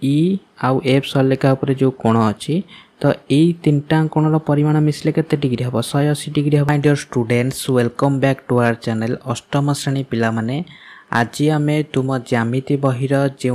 ई आउ एफ सरलेखा उपर जो कोण अच्छी तो यही तीनटा कोणर परिमाण मिसले केते डिग्री हम 180 डिग्री हम। My dear students welcome back to our channel अष्टम श्रेणी पिला माने आज आम तुम ज्यामिति बहिर जो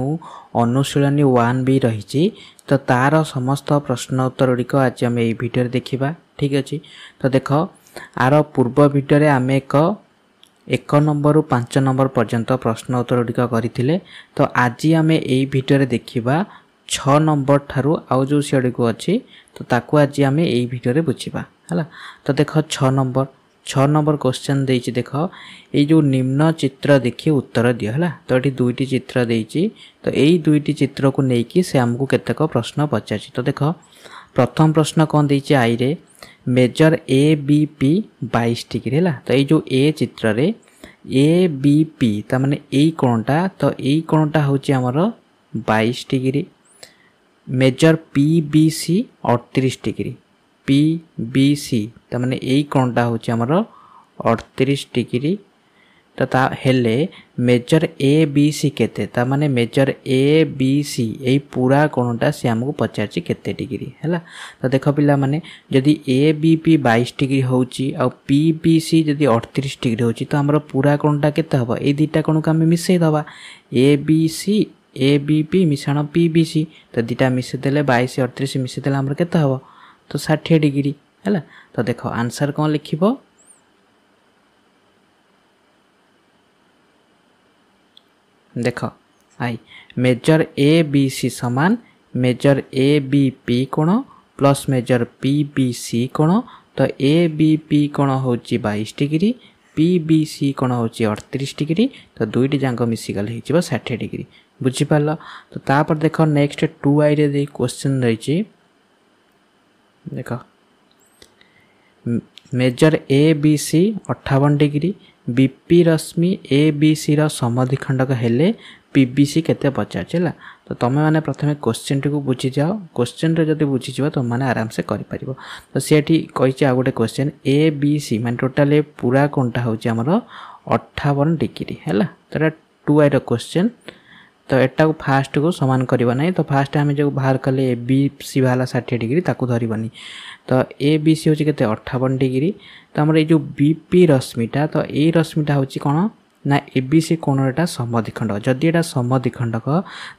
अनुशीलनी 1B रही तो तार समस्त प्रश्न उत्तर गुड़िक आज आम ये भिडियो देखा। ठीक अच्छे तो देख आर पूर्व भिडियो आम एक नंबर रु 5 नंबर पर्यंत प्रश्न उत्तर गुड़िक करते तो आज आम यही भिडियो देखा 6 नंबर ठारू आउ जो सीढ़ी को अच्छी तो ताकू आज आम यही भिडियो बुझा है। तो देख 6 नंबर क्वेश्चन देछि देख ये जो निम्न चित्र देखी उत्तर दियो है। तो ये दुईटी चित्र देछि तो यही दुईटी चित्र को लेकिन से आमको केतेक प्रश्न पचार। तो देख प्रथम प्रश्न कौन देछि आई रे measure A B P 22 degree है। तो ये जो ए चित्र रे ए बी पी ता माने यही कोणटा तो यही कोणटा होछि हमर 22 degree. Measure P B C 38 degree P B C ता माने यही कोणटा होछि हमर 38 डिग्री। तो ता हेले मेजर ए बी सी केते ता माने मेजर ए बी सी यही पूरा कोणटा से हमको पचारछि केते डिग्री है। तो देख पिला माने जदि ए बी पी 22 डिग्री होछि आ पी बी सी जदि 38 डिग्री होछि तो हमर पूरा कोणटा केते हबो ए दुईटा कोण को हम मिसई दबा A B C A B P मिश्रण पी बी सी तो दुईटा मिसई देले 22 38 मिसई देले हमर केते हबो तो 60 डिग्री है। तो देख आंसर कौन लिखिबो देख आई मेजर ए बी सी समान मेजर ए बी पी कोण plus measure P B C कोण। तो ए बी पी कोण होची 22 डिग्री पी बी सी कोण होची 38 डिग्री तो दुईटी जांक मिसिगले हो 60 डिग्री बुझीपार। तो तापर देख नेक्स्ट 2i रे क्वेश्चन रही देख measure A B C 58 degree BP रश्मि ए बी सी समद्विखंडक हेले पीबीसी केते पचार। तो तुम मैंने प्रथम क्वेश्चन टी बुझी जाओ क्वेश्चन रे जदि बुझीज तुम मैंने आराम से कर पार। तो सी कही आ गोटे क्वेश्चन ए बी सी मान टोटाल पूरा कोणटा होची हमर 58 डिग्री है। तो 2i रो क्वेश्चन तो एटा को फास्ट को समान करबा नहीं। तो फास्ट आम जो बाहर कले ए बी सी वाला 60 डिग्री ताकू धरबानी। तो ए बी सी होची केते 58 डिग्री। तो हमर ये जो बीपी रश्मिटा तो ये रश्मिटा होची कोन ना ए बी सी कोणटा समद्विखंडक जदि एटा समद्विखंडक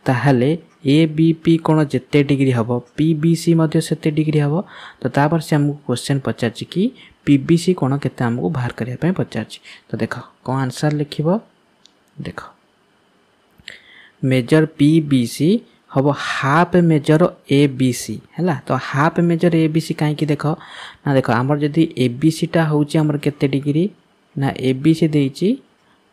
ताहले ए बी पी कोण जेते डिग्री हबो पी बी सी मध्ये सेते डिग्री हबो। तो तापर से हमको क्वेश्चन पचारछि कि पी बी सी कोण केते हमको बाहर करिया पय पचारछि। तो देखो कोन आंसर लिखिबो देखो मेजर पी बी सी हम half measure A B C है। तो half measure A B C कहीं देख ना देख आमर जदि ए बी सी टा होची हमर केते डिग्री ना ए बी सी देइची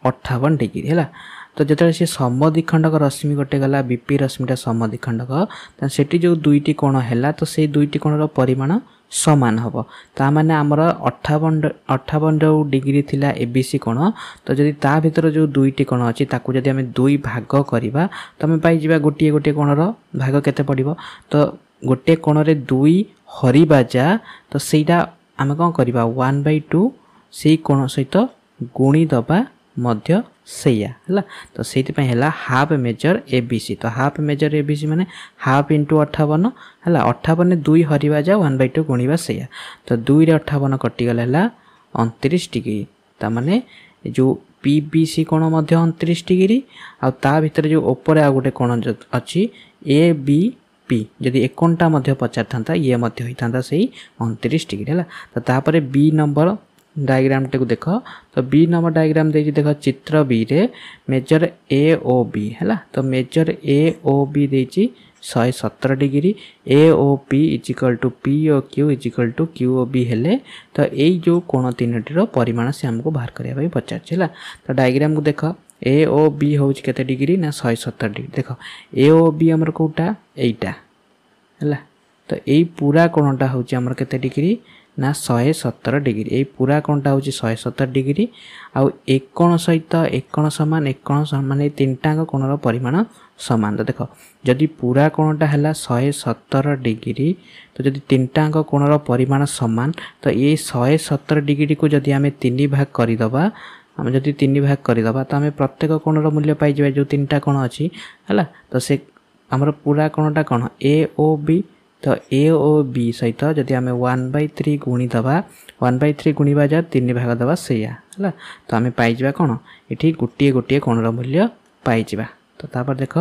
58 डिग्री है। तो जो सी समद्विखंडक रश्मि गोटे गला बीपी रश्मिटा समद्विखंडक तो सेठी जो दुईटी कोण है तो से दुईटी कोणर परिमाण समान हम ताने आमर 58 डिग्री थिला एबीसी कोण। तो जदि ता भीतर जो दुईटी कोण अच्छी ताकू जदि आम दुई भाग करवा तो आम पाई गोटे गोटे कोणर भाग केते पड़िबो। तो गोटे कोण रे दुई हरिबा जा तो सेटा आम कौन करवा 1/2 से कोण सहित गुणी दबा मध्य सैया है। तो से half measure A B C. तो half measure A B C माने हाफ इंटू 58 है 58 दुई हरिवा जा 1/2 गुणिबा सैया। तो 2 रे 58 कटिगला है 29 डिग्री। ताने जो पी बी सी कोण मध्य 29 डिग्री आ ता भीतर जो ऊपर आ गोटे कोण अच्छी ए बी पी जदि एक कोणटा मध्य पचार था ये मध्य होता से 29 डिग्री है। तो तापर बी नंबर डायग्राम टे को देख। तो बी नंबर डायग्राम दे देख चित्र बी रे मेजर ए ओ बी है। तो मेजर ए ओ बी देछि 117 degree A O P is equal to P O Q is equal to Q O B हेले। तो यही जो कोण तीनोटीर परिमाण से हमको बाहर करने पचार। तो डायग्राम को देख ए ओ बी हूँ केते डिग्री ना 117 डिग्री। देख ए ओ बी आमर कोटा एटा है। तो यही पूरा कोणटा हूँ आमर केते डिग्री ना 117 डिग्री। यही पूरा कोणटा हूँ 117 डिग्री आउ एक कोण सहित एक कोण सामान एक कोण सामान तीनटा कोणर परिमाण सामान। तो देख जदि पूरा कोणटा है 117 डिग्री तो जदि तीनटा कोणर परिमाण सामान तो ये 117 डिग्री को जदि आम 3 भाग करदे आम जदि 3 भाग करदे तो आम प्रत्येक कोणर मूल्य पाई जो तीनटा कोण अच्छी है। तो से आमर पूरा कोणटा कौन ए ओ बी तो ए ओ बी सहित जदि आम 1/3 गुणीदबा 1/3 गुणा जा 3 भाग दबा सैया है तो आम पाइबा कौन ये गोटे गोटे कोणर मूल्य पाइबा। तो तापर देख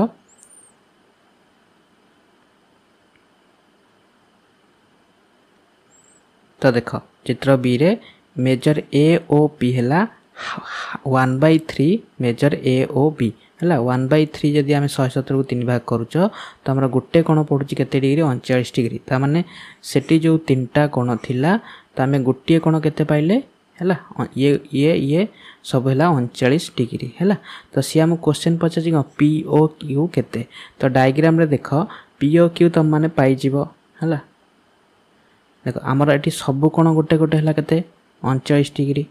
तो देख चित्र बी रे मेजर ए ओ पी है 1/3 मेजर ए ओ बी है 1/3 जदि आम 170 को 3 भाग करुच तो आम गोटे कोण पड़ू के डिग्री 39 डिग्री ताने से जो 3टा कोण थिला तो आम गोटे कोण के पाइले है ये सब है 39 डिग्री है। तो सी आम क्वेश्चन पचार कौन पी ओ क्यू केते तो डायग्राम रे देख पी ओ क्यू तुम मैंने पाइज है देख आमर ये सब कोण गोटे गोटे है के 39 डिग्री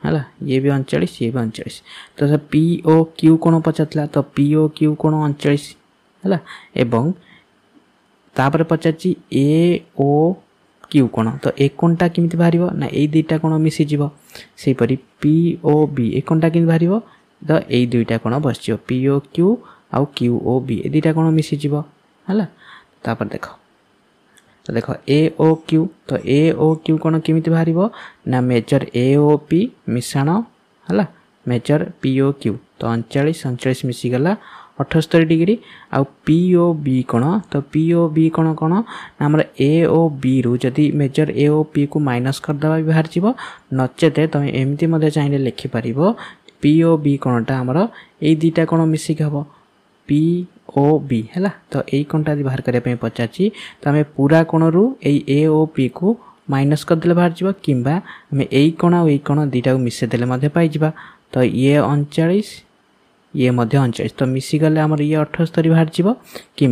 है ये भी 39 ये भी 39 तो पी ओ क्यू कोण पचार तो पी ओ क्यू कोण 39 है एवं तापर पचार ए ओ क्यू कोण तो ए कोणटा केमिति बाहरिबो ना ए दुईटा कोण मिसी जीवो सेपरी पी ओ बी ए कोणटा केमिति बाहरिबो तो ए दुईटा कोण बसजिवो पी ओ क्यू आउ क्यू ओ बी ए दुईटा कोण मिसी जीवो है तापर देखो तो देख ए ओ क्यू तो ए ओ क्यू कोण केमिति बाहरिबो ना मेजर ए ओ पी मिश्रण है मेजर पी ओ क्यू तो 39 मिसी गला 78 डिग्री आउ पी ओ बी कोण तो पी ओ बी कोण कोण आमर ए ओ बी रु जदि मेजर ए ओ पी को माइनस करदेवा भी बाहर जीवो नचेते तुम एमती मध्य चाहिए लिखिपर पी ओ बी कोणटा आमर ए दुईटा कोण मिसिक हम पी ओ बी है तो यही कोणटा यदि बाहर करने पचार तो आम पूरा कोण रु ए ओ पी को माइनस करदे बाहर जीव कि आम यही कोण आ कोण दुईटा को मिसेदेले पाइबा तो ये 39 ये मध्य 39 तो मिसीगले आमर ये 78 बाहर जीव कि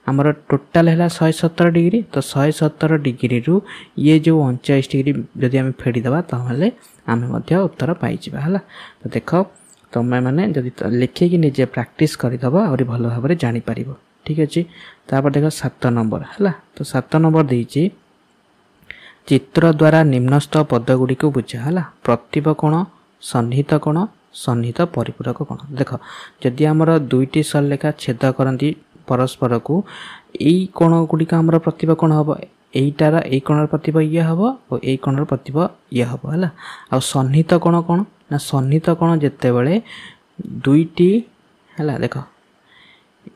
आमर टोटाल है 170 डिग्री तो 170 डिग्री रु ये जो 39 डिग्री जदि आम फेड़ीदे ताहले आम उत्तर पाइबा है। तो देख तुम्हें मैंने जदि लिखिकी निजे प्रैक्टिस करदब आहरी भल भाव जापर ठीक अच्छे। तापर देख 7 नंबर है तो 7 नंबर देती चित्र द्वारा निम्नस्थ पदगुड़ी को बुझा है प्रतिभ कोण सन्निहित कोण सन्निहित परिपूरक कोण देख जदि आमर दुईटी सरलेखा छेद करती परस्पर को यही कोण गुड़िक आमर प्रतिभ कोण हम यहीटार यही कोणर प्रतिभ ये हम और यही कोणर प्रतिभ ये हम है आ सन्निहित कोण कौन ना सन्निहित कोण जिते बड़े दुईटी है देख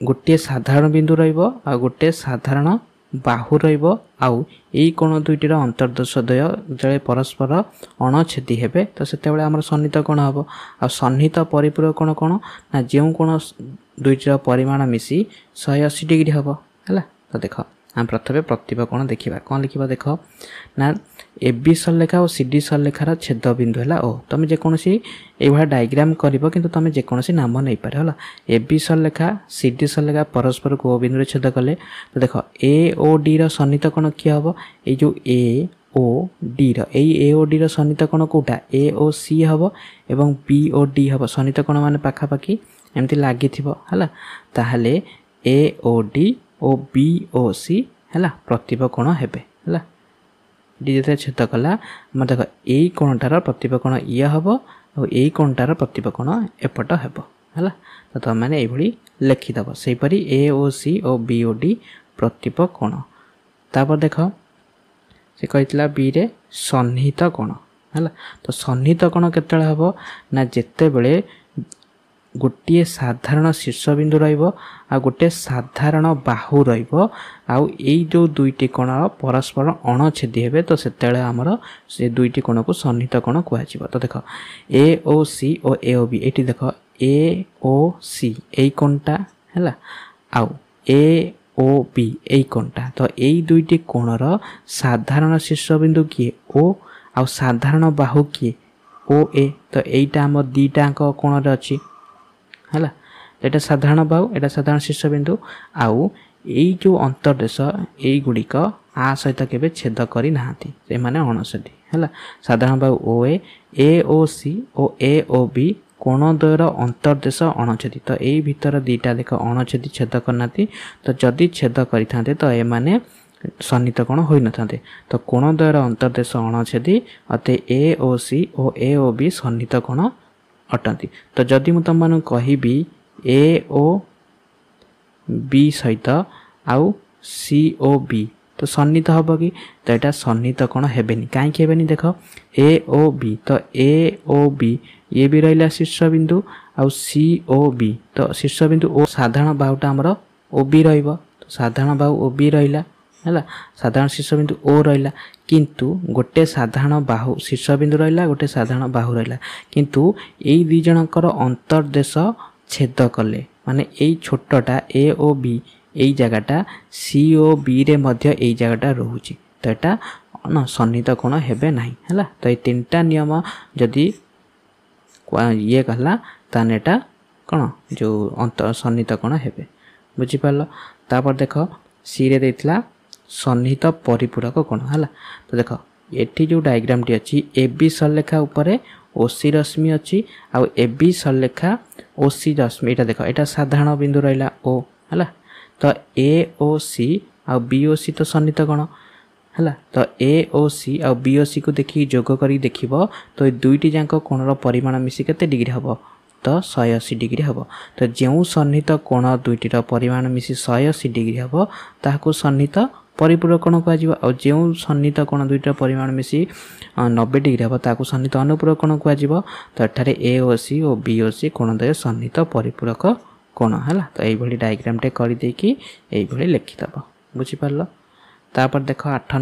गोटे साधारण बिंदु रो गोटे साधारण बाहु आउ यही कोण दुईटर अंतर्देश द्वय जो परस्पर अणछेदी हेबे तो सेते आमर सन्निहित कोण हम आ सन्निहित परिपूरक कोण कौन ना जो कोण दुईटर परिमाण मिसी 180 डिग्री हम है। तो देख आम प्रथम प्रतिभ कोण देखा कौन लिखा देख ना ए बी सरलेखा और सी डी सरलेखार छेद बिंदु है ओ तुम जेकोसी ये डायग्राम कर कि तुम जेकोसी नाम नहीं पार है ए बी सरलेखा सी डी सरलेखा परस्पर को ओ बिंदु छेद कले तो देख ए ओ डी रन्निहित कोण किए हम ये जो ए O D A O D रन्निहित कोण कौटा ए ओ सी हम एवं बी ओ डी हम सन्निहित कोण मान पाखापाखि एमती लगी है ताहले ए O D O B O सी है प्रतिभ कोण हेबे है जो छेद कला देख यही कोणटार प्रतिभ कोण ये हम और यही कोणटार प्रतिभ कोण एपट हेब है तो तुम मैंने ये लिखिदेव सेपरी ए ओ सी और बी ओ डी प्रतिभ कोण। तापर देख से कही बी रे सन्निहित कोण है तो सन्निहित कोण केते हम ना जिते बड़े गोटे साधारण शीर्ष बिंदु आ गोटे साधारण बाहु आउ यही जो दुईटी कोण परस्पर अणछेदी हेबे तो सेतेबेले आमर से दुईटी कोण को सन्निहित कोण कहुआ। तो देख ए ओ सी और ए ओ बी ये देख ए ओ सी यही कोणटा है आउ ए ओ बी यही कोणटा तो यही दुईटी कोणर साधारण शीर्ष बिंदु किए ओ आउ साधारण बाहु किए ओ ए तो यहीटा आम दीटा कोण अच्छी है यहाँ साधारण बाहु यहाँ साधारण शीर्ष बिंदु आउ यही जो अंतर्देश यही गुड़िक आ सहित केबे छेद करी नाहांती से माने अणछेदी है साधारण बाहु ओ ए ओ सी और ए ओ बी कोण द्वयर अंतर्देश अणछेदी तो यही भीतर दीटा देख अणछेदी छेद करना तो जदि छेद करें तो ये माने सन्निहित कोण होई नथांते तो कोण द्वयर अंतर्देश अणछेदी अते ए ओ सी और ए ओ बी सन्निहित कोण अटंती। तो जदि मु तुम कहि ए ओ बी सहित आउ सी ओ बी तो सन्निहित हम कि तो यहाँ सन्निहित कोण हेबेनी कहीं हेबेनी देख ए ओ बी तो ए ओ बी ये भी रहा शीर्ष बिंदु आउ सी ओ बी तो शीर्ष बिंदु ओ साधारण बाहुटा आमर ओ बी रहिबो तो साधारण बाहु ओ बी रहिला है साधारण शीर्ष बिंदु ओ रहा किंतु गोटे साधारण बाहु शीर्ष बिंदु रहा गोटे साधारण बाहु रहा किंतु यही दुई जनकर अंतर्देश छेद कले माने यही छोटटा ए ओ बी यही जगटा सी ओ बी रे मध्य यही जगटा रोचे तो यहाँ सन्निहित कोण हेबे नहीं है तो ये तीनटा नियम जदि ये कहला ताने एटा कौन जो अंतर सन्निहित कोण हेबे बुझिपार तापर देख सी रे देथिला सन्निहित परिपूरक कोण है तो देख एठी जो डायग्राम टी अच्छी ए बी सरलेखा उपरे ओसी रश्मि अच्छी आउ ए बी सरलेखा ओसी रश्मि यहाँ देख यहाँ साधारण बिंदु रहा ओ है तो ए ओ सी आउ बी ओ सी तो सन्निहित कोण है तो ए ओ सी आउ बी ओ सी को देखिए जोग कर देखिब तो दुईटी जाक कोणर परिमाण मिसी केते डिग्री हम तो 180 डिग्री हम तो जो सन्निहित कोण दुईटीर परिमाण मिसी 180 डिग्री हम ताहाको सन्निहित परिपूरक कोण कहुआ और जो सन्निहित कोण दुईटर परिमाण मिसी 90 डिग्री हम ताकू सन्निहित अनुपूरक कोण कहुआ तो एठारे ए ओ सी और बी ओ सी कोणद्वय सन्निहित परिपूरक कोण है तो यही डायग्रामटे करदेकी यही लिखिदेव बुझिपार तापर देख 8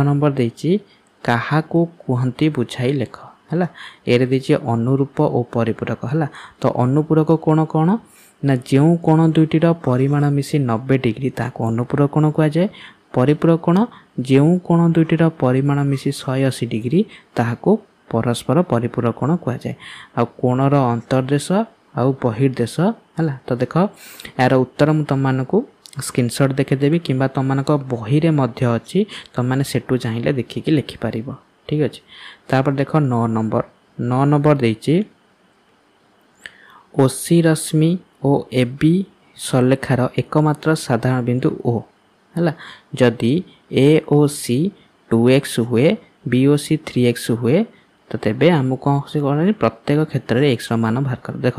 नंबर देछि काहाको कुहंती बुझाई लेख है ये देछि अनुरूप और परिपूरक है तो अनुपूरक कोण कौन ना जो कोण दुईटीर परिमाण मिसी 90 डिग्री ताको अनुपूरक कोण कहुए परिपूरक कोण जो कोण दुईटीर परिमाण मिसी 180 डिग्री ताहाको परस्पर परिपूरक कोण कहुए आ कोणर अंतर्देश आउ बहिर्देश है तो देख यार उत्तर मु तुम मानक स्क्रीनशॉट देखेदेवी कि तुम मानक बही रे मध्य अच्छी तुम मैंने सेठू चाहिए देखिकी लिखिपार ठीक अच्छे तापर देख 9 नंबर देछि ओसी रश्मि ओ ए बी सरलेखार एकमात्र साधारण बिंदु ओ है जदि ए ओ सी 2x हुए बी ओ सी 3x हुए तो तेबे आम कौन से कौन प्रत्येक क्षेत्र में एक्स मान बाहर कर देख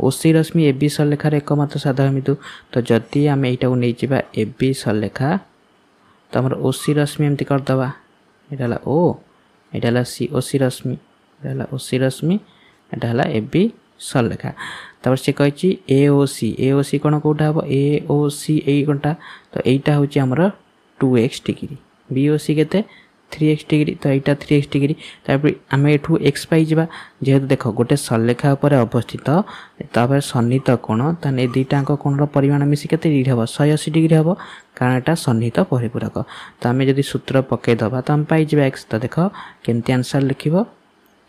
ओसी रश्मि ए बी सरलेखार एकमात्र साधारण बिंदु तो जदि आम यहाँ नहीं जावा ए बी सरलेखा तो आम ओसी रश्मि एमती करदे यहाँ ओ यहाँ सी ओसी रश्मि ओसी रश्मि यहाँ ए बी सरलेखा तापर से कही ए ओ सी कौन कौटा हम ए ओ सी यही कौटा तो यहाँ हूँ आमर 2x डिग्री बी ओ सी के 3x डिग्री तो यहाँ 3x डिग्री तापर आम एठू एक्स पाइबा जेहेतु देख गोटे सरलेखा उपर अवस्थित तापर सन्निहित कोण ताने दुईटाक कोणर परिमाण मिसी केते डिग्री हम 180 डिग्री हम कारण यहाँ सन्निहित परिपूरक तो आम जब सूत्र पकईदबा तो आम पाइबा एक्स तो देख केमती आंसर लिख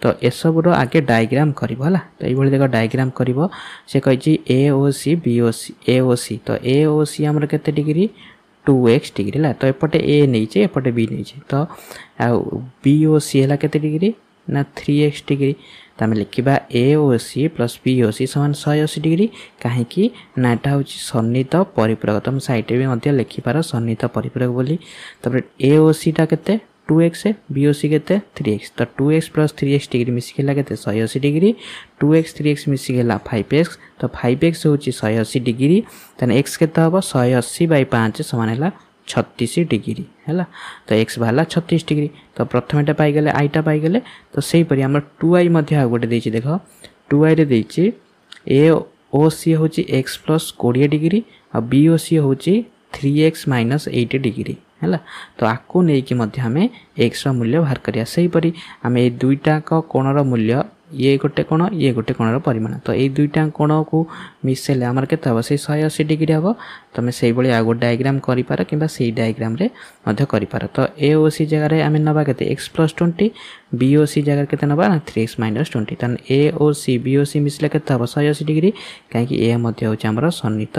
तो एसबुर आगे डायग्राम कर तो ये देख डायग्राम कर से कही ए ओ सी बी ओ सी ए ओ सी तो ए ओ सी आमर केते डिग्री 2x डिग्री है तो एपटे ए नहीं एपटे बी नहीं तो बी ओ सी है केते डिग्री ना 3x डिग्री तो आम लिखा ए ओ सी प्लस बी ओ सी समान 180 डिग्री कहीं ना यहाँ हूँ सन्निहित परिपूरक तुम साइड में लिखिपार सन्निहित परिपूरक बोली तापर ए ओ सी टा केते 2x बी ओ सी के 3x तो 2x प्लस 3x डिग्री मिसिकला के 180 डिग्री 2x 3x मिसिकला 5x तो 5x हूँ 180 डिग्री तेन x के हम 180/5 समान है 36 डिग्री है तो x बाहर 36 डिग्री तो प्रथम एटा पाइगले आईटा पाइगले तो सहीपरि आम 2i गोटे देछि देख 2i रे देछि ए ओ सी हूँ x प्लस 20 डिग्री और बी ओ सी हूँ 3x माइनस 8 डिग्री है तो आपको लेकिन आम एक्स मूल्य बाहर करिया सहीपरि आम ये दुईटा कोणर मूल्य ये गोटे कोण ये गोटे कोणर परिमाण तो ये दुईटा कोण को मिसेले आमर केते हम से 180 डिग्री हम तुम से आ गो डायग्राम करिपार किंबा से डायग्राम रे मध्य करिपार तो ए ओ सी जगह आम नबा केते x प्लस 20 बी ओ सी जगह केते नबा 3x माइनस 20 तन ए ओ सी बी ओ सी मिसले केते हम 180 डिग्री कहीं ए मध्य होचे हमर सन्निहित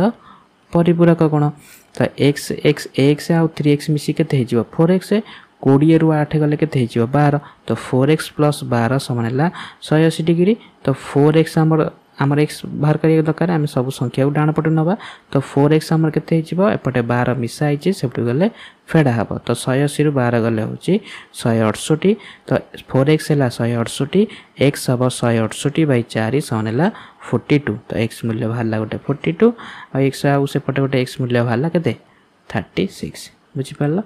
परिपूरक कोण तो एक्स एक्स एक्स आउ 3x मिसी केते हेजिबो 4x 20 रु 8 गले केते हेजिबो 12 तो 4x प्लस 12 समान है 180 डिग्री तो 4x आमर आमर एक्स बाहर करिया दरकार आम सब संख्या को डाण पटे नवा तो 4x आमर केते हिजिबो एपटे 12 मिसा आइछि सेपटे गले फेडा हबो तो 180 रु 12 गले होछि 168 तो 4x हैला 168 x हबो 168 बाय 4 सनेला 42 तो x मूल्य बाहरला गोटे 42 और x आउ सेपटे गोटे x मूल्य बाहरला केते 36 बुझि पारलो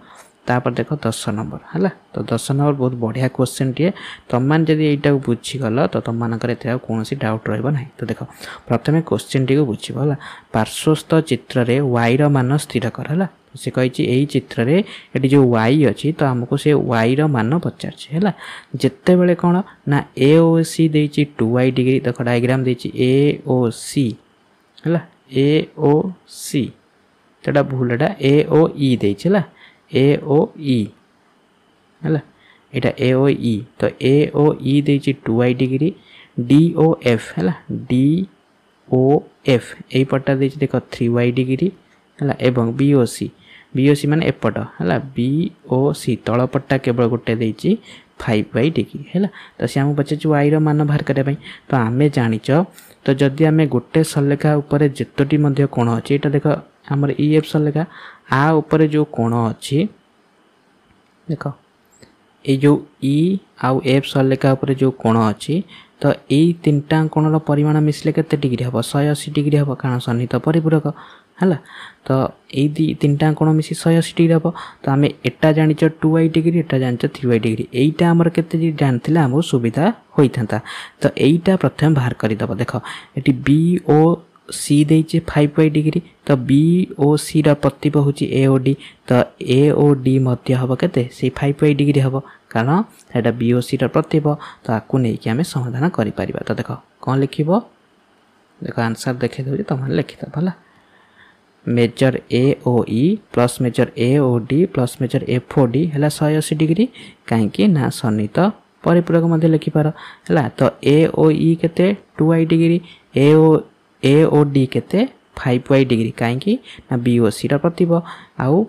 तापर देखो 10 नंबर है तो 10 नंबर बहुत बढ़िया क्वेश्चन टे तुम मैंने जब यहाँ बुझीगल तो तुम मान कौन डाउट रहा तो देख प्रथम क्वेश्चन टी को बुझे है पार्श्वस्थ चित्र रे y मान स्थिर कर है से कही यही चित्र रे ये जो y अच्छी तो आमको से y मान पचार जिते बड़े कौन ना AOC देती 2y डिग्री देख डायग्राम देती AOC है AOC तो भूल AOE देती है AOE है यहाँ AOE तो AOE देती 2y डिग्री DOF है DOF यही पट्टा देती देख 3y डिग्री है एवं BOC माने एपट है BOC तल पट्टा केवल गोटे देती 5y डिग्री है तो सी आम पचार y मान बाहर करने तो आम जाच तो जदि आम गोटे सलेखा उपर जितोटी कोण अच्छी यहाँ देख आमर EF सलेखा आ ऊपर जो कोण अच्छी देख ये जो E आउ F सलेखा ऊपर जो कोण अच्छी तो यही तीनटा कोणर परिमाण मिसले केते डिग्री हम 180 डिग्री हम कारण सन्निहित परिपूरक है तो यही तीनटा कोण मिसी 180 डिग्री हम तो आम एटा जान 2y डिग्री एटा जान 3y डिग्री यहीटा आमर केते जान आमको सुविधा होता तो यहीटा प्रथम बाहर करदेव देख ये BOC देचे 5y डिग्री तो BOC प्रतिप हूँ AOD तो AOD मध्य हम केते से 5y डिग्री हम कारण है BOC प्रतिप तो आपको नहीं आम समाधान करें तो देख कौन लिख देख आंसर देखे दूसरी तुम लिखिद भला measure AOE plus measure AOD plus measure FOD है 180 डिग्री कहीं ना सन्निहित परिपूरक मध्य लिखिपार है तो AOE केते 2y डिग्री AOD केते 5y डिग्री कहीं ना BOC प्रतिप आउ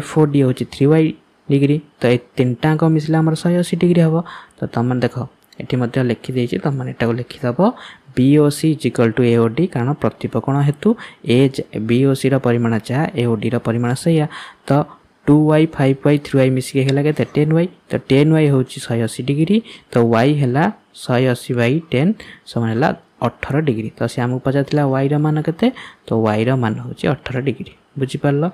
FOD हूँ 3y डिग्री तो ये तीनटा को मिसला आम 180 डिग्री हम तो तुम देख ये लिखिदे तुम मैंने लिखिदेव BOC इक्वल टू AOD कारण प्रतिप कोण हेतु BOC परिमाण जहाँ AOD परिमाण सैया तो 2y 5y 3y मिसिक है 10y तो 10y हूँ 180 डिग्री तो y है 180 बाई 10 समान है 18 डिग्री तो सी आमको पचार y मान के तो y मान हूँ 18 डिग्री बुझीपार।